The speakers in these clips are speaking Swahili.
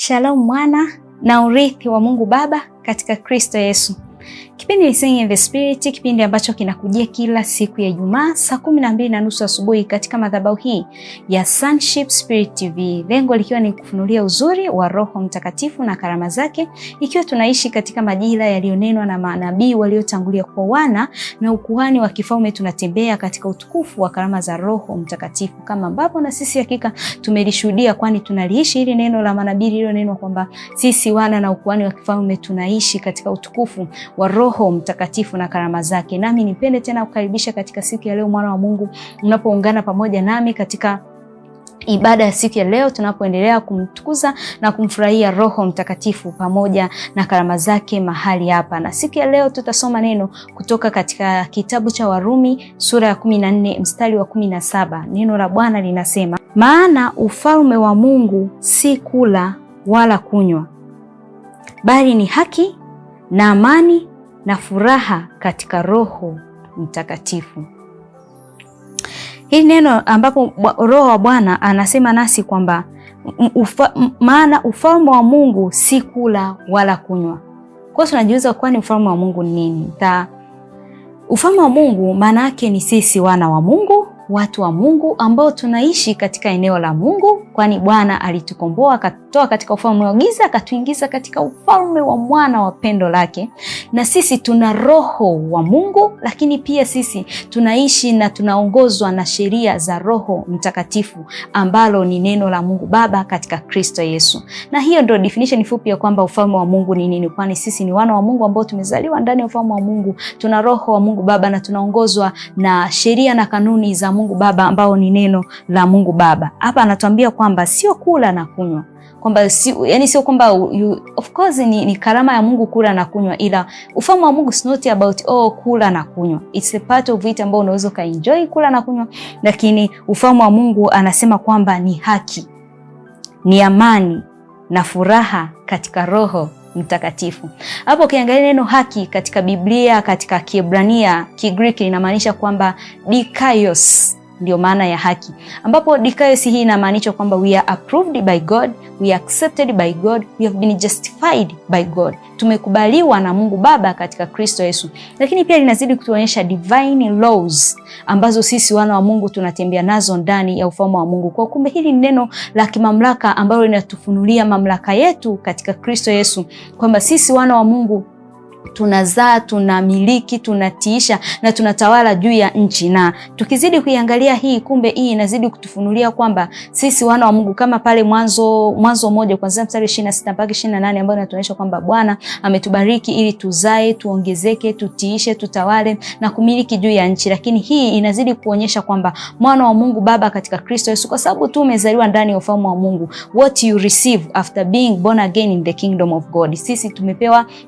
Shalom mwana na urithi wa Mungu Baba katika Kristo Yesu. Kipindi ni Singing in the Spirit, kipindi ambacho kinakujia kila siku ya Ijumaa saa 12:30 asubuhi katika madhabahu hii ya Sonship Spirit TV. Lengo likiwa ni kufunulia uzuri wa Roho Mtakatifu na karama zake, ikiwa tunaishi katika majira yaliyonenwa na manabii waliotangulia kwa wana na ukuhani wa kifalme. Tunatembea katika utukufu wa karama za Roho Mtakatifu kama ambapo na sisi hakika tumelishuhudia, kwani tunaliishi hili neno la manabii lililonenwa kwamba sisi wana na ukuhani wa kifalme tunaishi katika utukufu wa Roho Mtakatifu na karama zake. Nami nipende tena kukaribisha katika siku ya leo mwana wa Mungu, unapoungana pamoja nami katika ibada ya siku ya leo, tunapoendelea kumtukuza na kumfurahia Roho Mtakatifu pamoja na karama zake mahali hapa. Na siku ya leo tutasoma neno kutoka katika kitabu cha Warumi sura ya 14 mstari wa 17. Neno la Bwana linasema, maana ufalme wa Mungu si kula wala kunywa, bali ni haki na amani na furaha katika Roho Mtakatifu. Hili neno ambapo Roho wa Bwana anasema nasi kwamba maana ufalme wa Mungu si kula wala kunywa. Kwa hiyo tunajiuliza, kwani ufalme wa Mungu ni nini? Ufalme wa Mungu maana yake ni sisi wana wa Mungu, watu wa Mungu ambao tunaishi katika eneo la Mungu, kwani Bwana alitukomboa akatoa katika ufalme wa giza akatuingiza katika ufalme wa mwana wa pendo lake. Na sisi tuna Roho wa Mungu, lakini pia sisi tunaishi na tunaongozwa na sheria za Roho Mtakatifu ambalo ni neno la Mungu Baba katika Kristo Yesu. Na hiyo ndio definition fupi ya kwamba ufalme wa Mungu ni nini, kwani sisi ni wana wa Mungu ambao tumezaliwa ndani ya ufalme wa Mungu, tuna Roho wa Mungu Baba na tunaongozwa na sheria na kanuni za Mungu Baba ambao ni neno la Mungu Baba. Hapa anatuambia kwamba sio kula na kunywa, kwamba sio kwamba of course ni karama ya Mungu kula na kunywa, ila ufalme wa Mungu is not about kula na kunywa. It's a part of it ambao unaweza kaenjoy kula na kunywa, lakini ufalme wa Mungu anasema kwamba ni haki, ni amani na furaha katika Roho Mtakatifu. Hapo ukiangalia neno haki katika Biblia, katika Kiebrania, Kigiriki linamaanisha kwamba dikaios, ndio maana ya haki, ambapo dikaios hii inamaanisha kwamba we are approved by God, we are accepted by God, we have been justified by God. Tumekubaliwa na Mungu Baba katika Kristo Yesu. Lakini pia linazidi kutuonyesha divine laws ambazo sisi wana wa Mungu tunatembea nazo ndani ya ufalme wa Mungu. Kwa kumbe hili ni neno la kimamlaka ambalo linatufunulia mamlaka yetu katika Kristo Yesu, kwamba sisi wana wa Mungu tunazaa, tunamiliki, tunatiisha na tunatawala juu ya nchi. Na tukizidi kuiangalia hii, kumbe hii inazidi kutufunulia kwamba sisi wana wa Mungu, kama pale Mwanzo 1 kuanzia mstari 26 mpaka 28, ambayo inatuonyesha kwamba Bwana ametubariki ili tuzae, tuongezeke, tutiishe, tutawale na kumiliki juu ya nchi. Lakini hii inazidi kuonyesha kwamba mwana wa Mungu Baba katika Kristo Yesu, kwa sababu tu umezaliwa ndani ya ufalme wa Mungu, what you receive after being born again in the kingdom of God. Sisi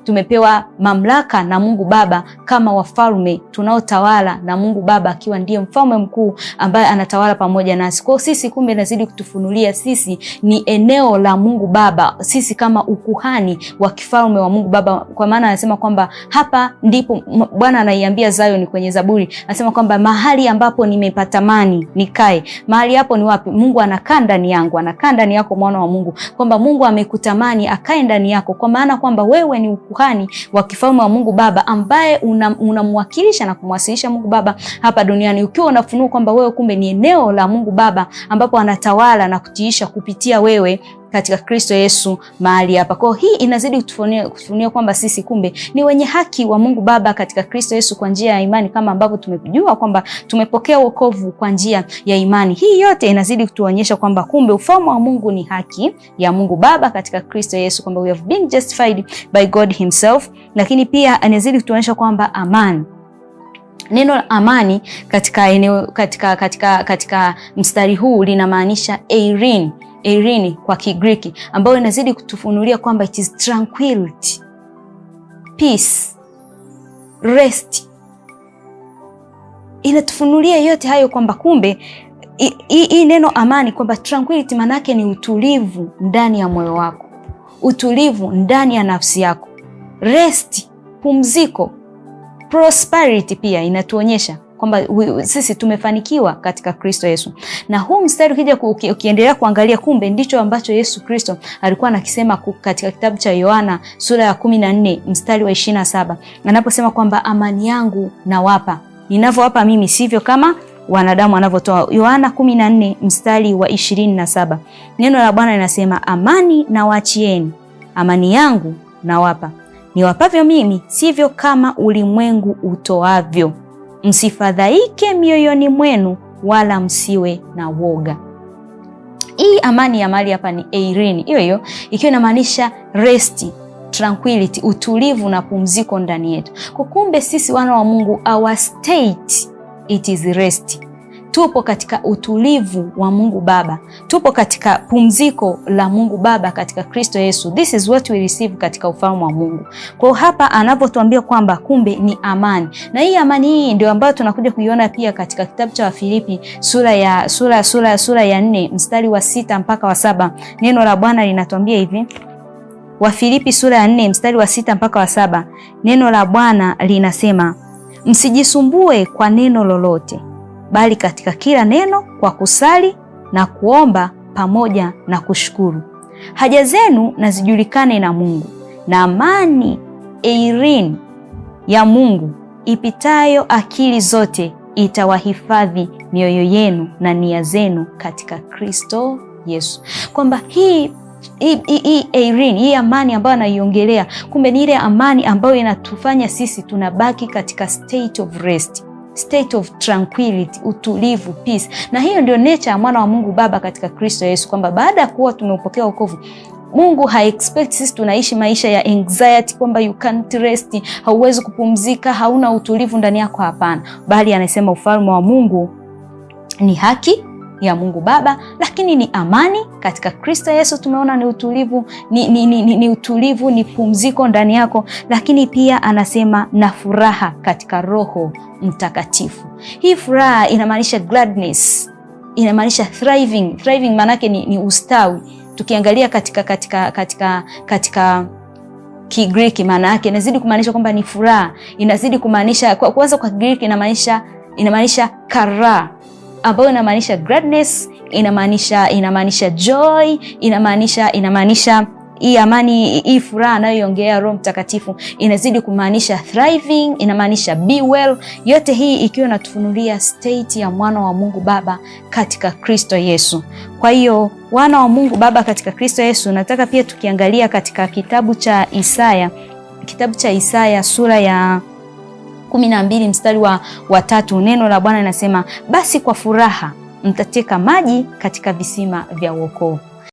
tumepewa mamlaka na Mungu Baba kama wafalme tunaotawala na Mungu Baba akiwa ndiye mfalme mkuu ambaye anatawala pamoja nasi. Kwa sisi kumbe nazidi kutufunulia sisi ni eneo la Mungu Baba, sisi kama ukuhani wa kifalme wa Mungu Baba. Kwa maana anasema kwamba hapa ndipo Bwana anaiambia Zion kwenye Zaburi, anasema kwamba mahali ambapo nimepatamani nikae. Mahali hapo ni wapi? Mungu anakaa ndani yangu, anakaa ndani yako mwana wa Mungu, kwamba Mungu amekutamani akae ndani yako, kwa maana kwamba wewe ni ukuhani wa kifalme wa Mungu Baba ambaye unamwakilisha na kumwasilisha Mungu Baba hapa duniani, ukiwa unafunua kwamba wewe kumbe ni eneo la Mungu Baba ambapo anatawala na kutiisha kupitia wewe katika Kristo Yesu mahali hapa. Kwa hii inazidi kutufunulia kwamba sisi kumbe ni wenye haki wa Mungu Baba katika Kristo Yesu kwa njia ya imani, kama ambavyo tumejua kwamba tumepokea wokovu kwa njia ya imani. Hii yote inazidi kutuonyesha kwamba kumbe ufalme wa Mungu ni haki ya Mungu Baba katika Kristo Yesu, kwamba we have been justified by God himself. Lakini pia inazidi kutuonyesha kwamba amani, neno la amani katika eneo katika mstari huu linamaanisha Eirene kwa Kigiriki, ambayo inazidi kutufunulia kwamba it is tranquility, peace, rest. Inatufunulia yote hayo kwamba kumbe hii neno amani, kwamba tranquility manake ni utulivu ndani ya moyo wako, utulivu ndani ya nafsi yako, rest, pumziko. Prosperity pia inatuonyesha kwamba sisi tumefanikiwa katika Kristo Yesu. Na huu mstari ukija ukiendelea kuangalia, kumbe ndicho ambacho Yesu Kristo alikuwa anakisema katika kitabu cha Yohana sura ya 14 mstari wa 27, anaposema kwamba amani yangu nawapa, ninavyowapa mimi sivyo kama wanadamu wanavyotoa. Yohana 14 mstari wa 27. Neno la Bwana linasema, amani nawaachieni, amani yangu nawapa, niwapavyo mimi sivyo kama ulimwengu utoavyo. Msifadhaike mioyoni mwenu, wala msiwe na woga. Hii amani ya mali hapa ni eirene, hiyo ikiwa inamaanisha rest, tranquility, utulivu na pumziko ndani yetu. Kwa kumbe sisi wana wa Mungu, our state it is rest. Tupo katika utulivu wa Mungu Baba, tupo katika pumziko la Mungu Baba katika Kristo Yesu. This is what we receive katika ufalme wa Mungu. Kwa hapa anapotuambia kwamba kumbe ni amani, na hii amani hii ndio ambayo tunakuja kuiona pia katika kitabu cha Wafilipi sura ya 4 mstari wa 6 mpaka wa 7. Neno la Bwana linatuambia hivi, Wafilipi sura ya 4 mstari wa 6 mpaka wa 7. Neno la Bwana linasema, msijisumbue kwa neno lolote, bali katika kila neno kwa kusali na kuomba pamoja na kushukuru, haja zenu na zijulikane na Mungu, na amani eirene ya Mungu ipitayo akili zote itawahifadhi mioyo yenu na nia zenu katika Kristo Yesu. Kwamba hii eirene, hii amani ambayo anaiongelea, kumbe ni ile amani ambayo inatufanya sisi tunabaki katika state of rest, state of tranquility, utulivu, peace. Na hiyo ndio nature ya mwana wa Mungu Baba katika Kristo Yesu, kwamba baada ya kuwa tumeupokea wokovu, Mungu haexpect sisi tunaishi maisha ya anxiety, kwamba you can't rest, hauwezi kupumzika, hauna utulivu ndani yako. Hapana, bali anasema ufalme wa Mungu ni haki ya Mungu Baba, lakini ni amani katika Kristo Yesu. Tumeona ni utulivu, ni utulivu, ni pumziko ndani yako, lakini pia anasema na furaha katika Roho Mtakatifu. Hii furaha inamaanisha gladness, inamaanisha thriving. Thriving maana yake ni ustawi. Tukiangalia katika Kigiriki, maana yake inazidi kumaanisha kwamba ni furaha, inazidi kumaanisha kwanza kwa Kigiriki inamaanisha kara, ambayo inamaanisha gladness, inamaanisha joy, inamaanisha hii amani, hii furaha anayoongea Roho Mtakatifu, inazidi kumaanisha thriving, inamaanisha be well. Yote hii ikiwa inatufunulia state ya mwana wa Mungu Baba katika Kristo Yesu. Kwa hiyo wana wa Mungu Baba katika Kristo Yesu, nataka pia tukiangalia katika kitabu cha Isaya sura ya 12 mstari wa 3, neno la Bwana linasema, basi kwa furaha mtateka maji katika visima vya wokovu.